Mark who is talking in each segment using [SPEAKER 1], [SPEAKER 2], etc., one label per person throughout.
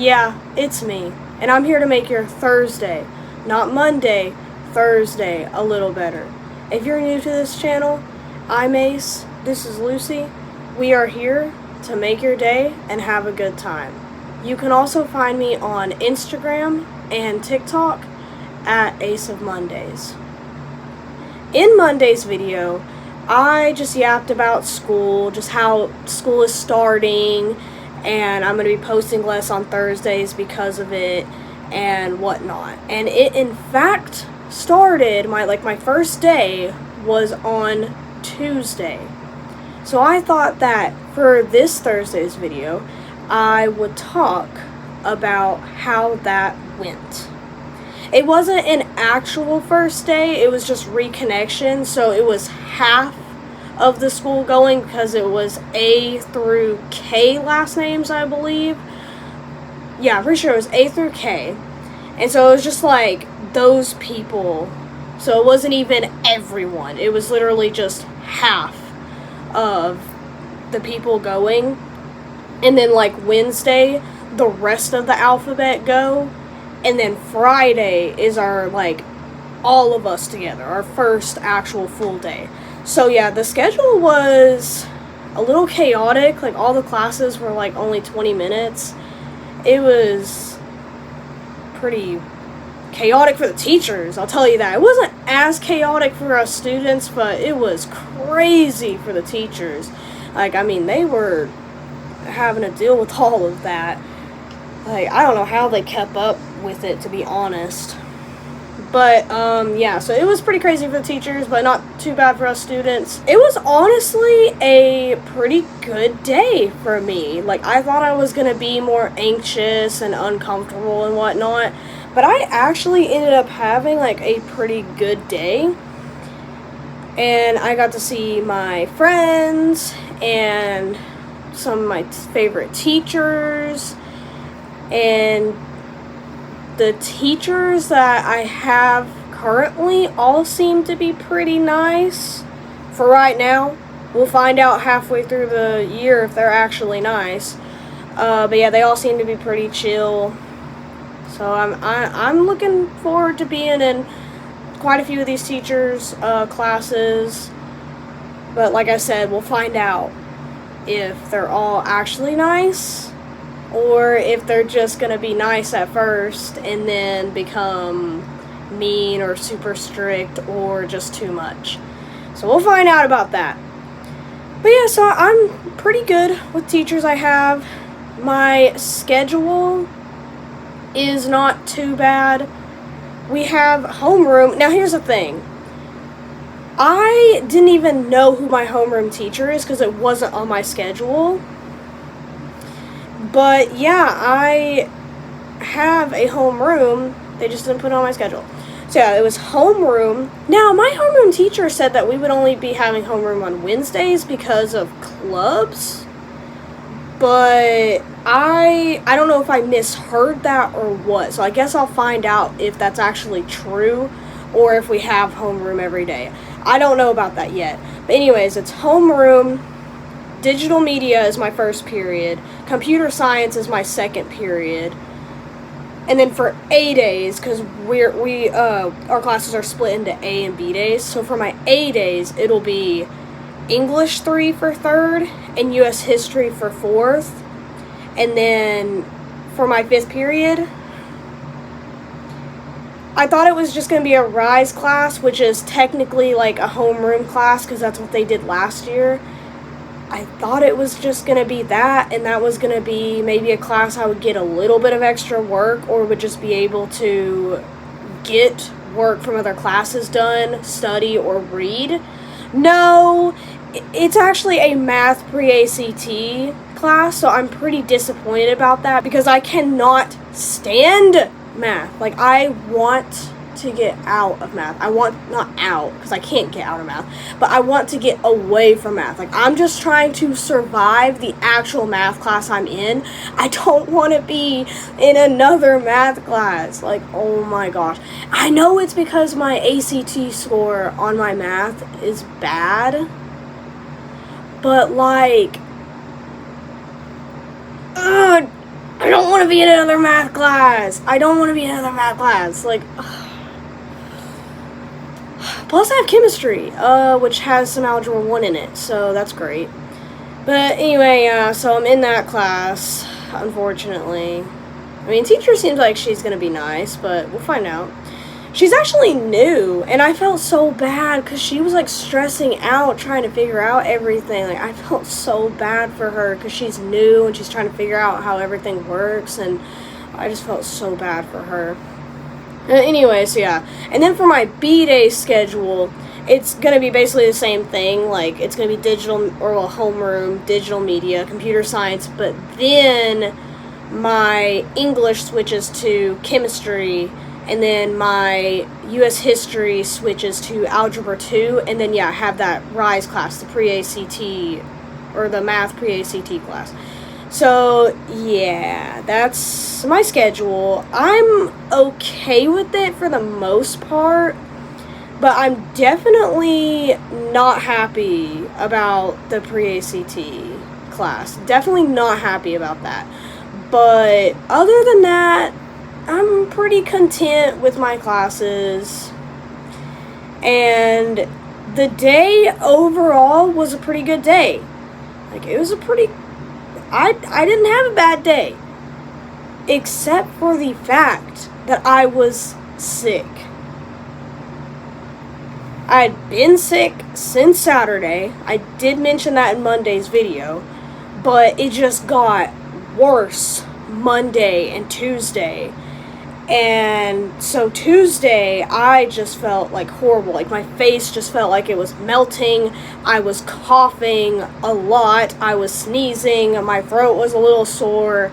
[SPEAKER 1] Yeah, it's me, and I'm here to make your Thursday, not Monday, Thursday, a little better. If you're new to this channel, I'm Ace, this is Lucy. We are here to make your day and have a good time. You can also find me on Instagram and TikTok at Ace of Mondays. In Monday's video, I just yapped about school, just how school is starting, and I'm going to be posting less on Thursdays because of it and whatnot. And it in fact started, my first day was on Tuesday. So I thought that for this Thursday's video, I would talk about how that went. It wasn't an actual first day, it was just reconnection, so it was half of the school going because it was A through K last names, I believe. Yeah, I'm pretty sure it was A through K. And so it was just like those people. So it wasn't even everyone. It was literally just half of the people going. And then like Wednesday, the rest of the alphabet go. And then Friday is our, all of us together, our first actual full day. So yeah, the schedule was a little chaotic. Like, all the classes were only 20 minutes. It was pretty chaotic for the teachers, I'll tell you that. It wasn't as chaotic for us students, but it was crazy for the teachers. They were having to deal with all of that. I don't know how they kept up with it, to be honest. But, yeah, so it was pretty crazy for the teachers, but not too bad for us students. It was honestly a pretty good day for me. I thought I was going to be more anxious and uncomfortable and whatnot, but I actually ended up having, a pretty good day. And I got to see my friends and some of my favorite teachers. And the teachers that I have currently all seem to be pretty nice for right now. We'll find out halfway through the year if they're actually nice. But yeah, they all seem to be pretty chill. So I'm looking forward to being in quite a few of these teachers' classes. But like I said, we'll find out if they're all actually nice, or if they're just going to be nice at first and then become mean or super strict or just too much. So we'll find out about that. But yeah, so I'm pretty good with teachers I have. My schedule is not too bad. We have homeroom. Now here's the thing. I didn't even know who my homeroom teacher is because it wasn't on my schedule. But yeah, I have a homeroom. They just didn't put it on my schedule. So yeah, it was homeroom. Now, my homeroom teacher said that we would only be having homeroom on Wednesdays because of clubs. But I don't know if I misheard that or what. So I guess I'll find out if that's actually true or if we have homeroom every day. I don't know about that yet. But anyways, it's homeroom. Digital media is my first period. Computer science is my second period. And then for A days, because our classes are split into A and B days. So for my A days, it'll be English 3 for third and US history for fourth. And then for my fifth period, I thought it was just going to be a RISE class, which is technically a homeroom class because that's what they did last year. I thought it was just going to be that, and that was going to be maybe a class I would get a little bit of extra work or would just be able to get work from other classes done, study, or read. No, it's actually a math pre-ACT class, so I'm pretty disappointed about that because I cannot stand math. I want to get out of math. Not out, because I can't get out of math, but I want to get away from math. I'm just trying to survive the actual math class I'm in. I don't want to be in another math class. Oh my gosh. I know it's because my ACT score on my math is bad, but don't want to be in another math class. I don't want to be in another math class. Like, plus I have chemistry, which has some Algebra 1 in it, so that's great. But anyway, so I'm in that class, unfortunately. I mean, teacher seems like she's going to be nice, but we'll find out. She's actually new, and I felt so bad because she was, like, stressing out trying to figure out everything. Like, I felt so bad for her because she's new and she's trying to figure out how everything works, and I just felt so bad for her. Anyways, yeah. And then for my B-Day schedule, it's going to be basically the same thing. Like, it's going to be digital, or well, homeroom, digital media, computer science, but then my English switches to chemistry, and then my U.S. history switches to Algebra 2, and then, yeah, I have that RISE class, the pre-ACT, or the math pre-ACT class. So, yeah, that's my schedule. I'm okay with it for the most part, but I'm definitely not happy about the pre-ACT class. Definitely not happy about that. But other than that, I'm pretty content with my classes. And the day overall was a pretty good day. Like, it was a pretty... I didn't have a bad day. Except for the fact that I was sick. I'd been sick since Saturday. I did mention that in Monday's video. But it just got worse Monday and Tuesday. And so Tuesday, I just felt like horrible. Like, my face just felt like it was melting. I was coughing a lot. I was sneezing. My throat was a little sore.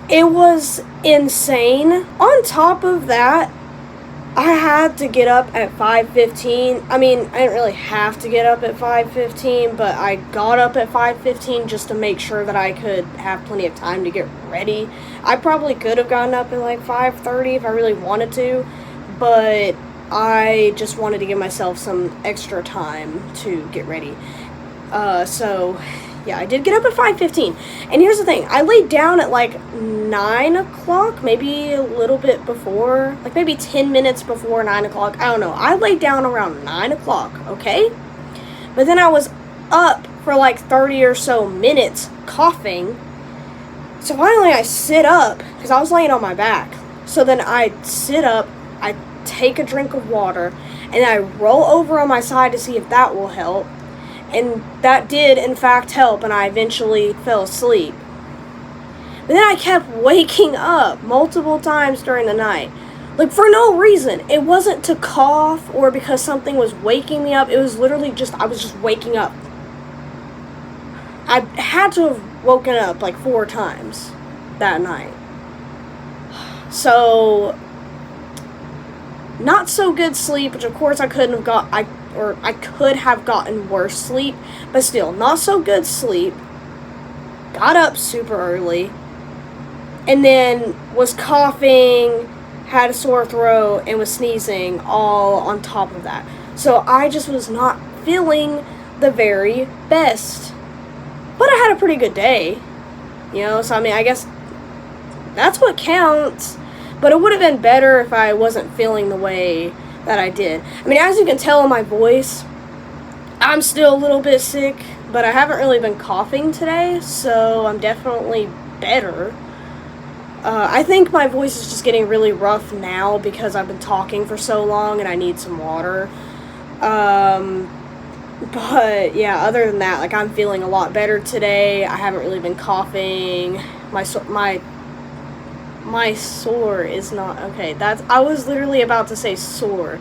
[SPEAKER 1] It was insane. On top of that, I had to get up at 5:15. I mean, I didn't really have to get up at 5:15, but I got up at 5:15 just to make sure that I could have plenty of time to get ready. I probably could have gotten up at like 5:30 if I really wanted to, but I just wanted to give myself some extra time to get ready. So, yeah, I did get up at 5:15. And here's the thing. I laid down at like 9 o'clock, maybe a little bit before, like maybe 10 minutes before 9 o'clock. I don't know. I laid down around 9 o'clock, okay? But then I was up for like 30 or so minutes coughing. So finally I sit up, because I was laying on my back. So then I sit up, I take a drink of water, and I roll over on my side to see if that will help. And that did, in fact, help, and I eventually fell asleep. But then I kept waking up multiple times during the night. Like, for no reason. It wasn't to cough or because something was waking me up. It was literally just, I was just waking up. I had to have woken up like 4 times that night. So, not so good sleep, which of course I couldn't have got, I could have gotten worse sleep, but still, not so good sleep. Got up super early, and then was coughing, had a sore throat, and was sneezing all on top of that. So I just was not feeling the very best. But I had a pretty good day, you know, so I mean, I guess that's what counts. But it would have been better if I wasn't feeling the way that I did. I mean, as you can tell in my voice, I'm still a little bit sick, but I haven't really been coughing today, so I'm definitely better. I think my voice is just getting really rough now because I've been talking for so long and I need some water. But yeah, other than that, like, I'm feeling a lot better today. I haven't really been coughing. My sore is not, okay, I was literally about to say sore.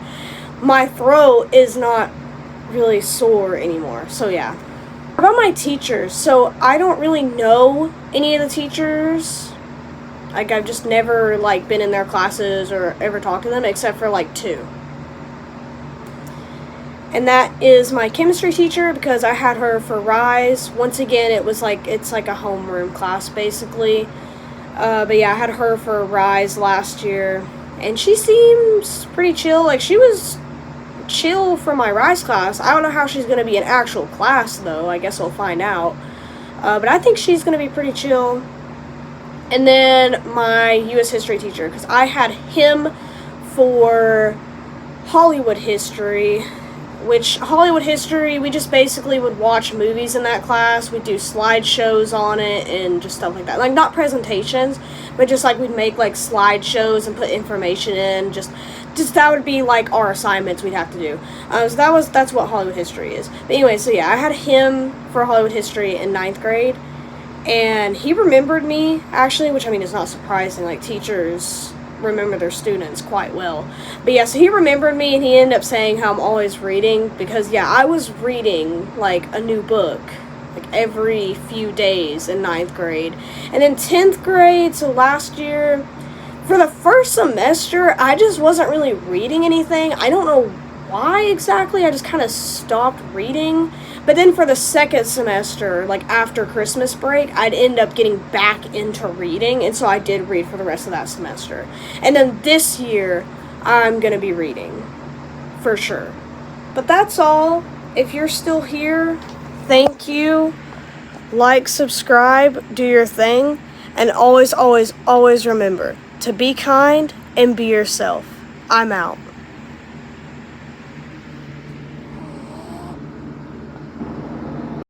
[SPEAKER 1] My throat is not really sore anymore, so yeah. About my teachers, so I don't really know any of the teachers. Like, I've just never, like, been in their classes or ever talked to them, except for, like, 2. And that is my chemistry teacher, because I had her for RISE. Once again, it's like a homeroom class, basically. But yeah, I had her for RISE last year, and she seems pretty chill. Like, she was chill for my RISE class. I don't know how she's going to be in actual class, though. I guess we'll find out. But I think she's going to be pretty chill. And then my U.S. history teacher, because I had him for Hollywood history, which Hollywood history, we just basically would watch movies in that class. We'd do slideshows on it and just stuff like that. Like, not presentations, but just like we'd make like slideshows and put information in. Just that would be like our assignments we'd have to do. So that's what Hollywood history is. But anyway, so yeah, I had him for Hollywood history in 9th grade. And he remembered me, actually, which, I mean, is not surprising. Like, teachers remember their students quite well. But, yeah, so he remembered me, and he ended up saying how I'm always reading. Because, yeah, I was reading, like, a new book, like, every few days in 9th grade. And in 10th grade, so last year, for the first semester, I just wasn't really reading anything. I don't know why exactly. I just kind of stopped reading. But then for the second semester, like after Christmas break, I'd end up getting back into reading, and so I did read for the rest of that semester. And then this year, I'm going to be reading, for sure. But that's all. If you're still here, thank you. Like, subscribe, do your thing, and always, always, always remember to be kind and be yourself. I'm out.